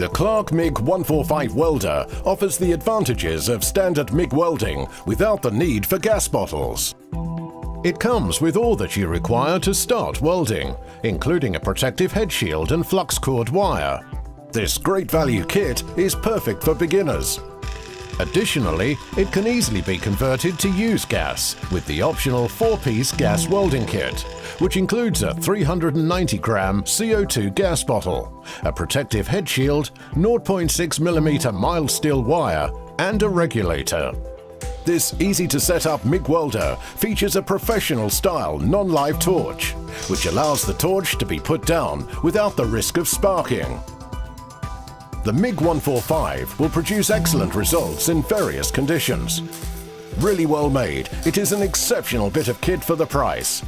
The Clarke MIG 145 welder offers the advantages of standard MIG welding without the need for gas bottles. It comes with all that you require to start welding, including a protective head shield and flux cored wire. This great value kit is perfect for beginners. Additionally, it can easily be converted to use gas with the optional 4-piece gas welding kit, which includes a 390-gram CO2 gas bottle, a protective head shield, 0.6mm mild steel wire, and a regulator. This easy-to-set-up MIG welder features a professional-style non-live torch, which allows the torch to be put down without the risk of sparking. The MIG 145 will produce excellent results in various conditions. Really well made, it is an exceptional bit of kit for the price.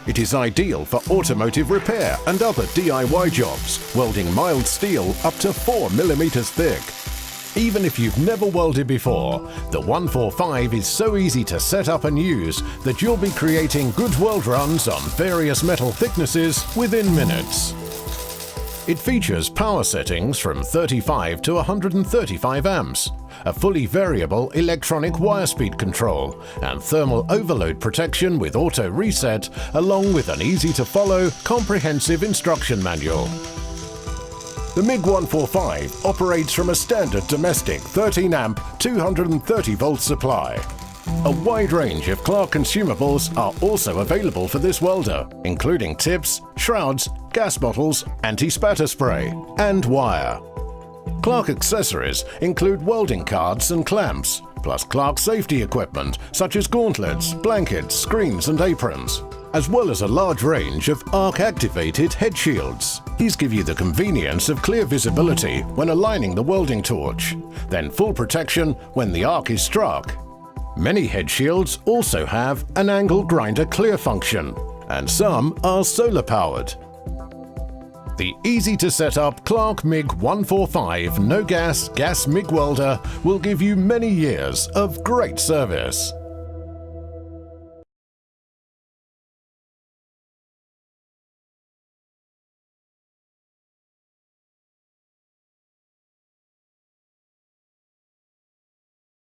It is ideal for automotive repair and other DIY jobs, welding mild steel up to 4mm thick. Even if you've never welded before, the 145 is so easy to set up and use that you'll be creating good weld runs on various metal thicknesses within minutes. It features power settings from 35 to 135 amps, a fully variable electronic wire speed control, and thermal overload protection with auto reset, along with an easy-to-follow, comprehensive instruction manual. The MIG 145 operates from a standard domestic 13-amp, 230-volt supply. A wide range of Clarke consumables are also available for this welder, including tips, shrouds, gas bottles, anti-spatter spray, and wire. Clarke accessories include welding carts and clamps, plus Clarke safety equipment such as gauntlets, blankets, screens, and aprons, as well as a large range of arc-activated head shields. These give you the convenience of clear visibility when aligning the welding torch, then full protection when the arc is struck. Many head shields also have an angle grinder clear function, and some are solar-powered. The easy-to-set-up Clarke MIG 145 no-gas gas MIG welder will give you many years of great service.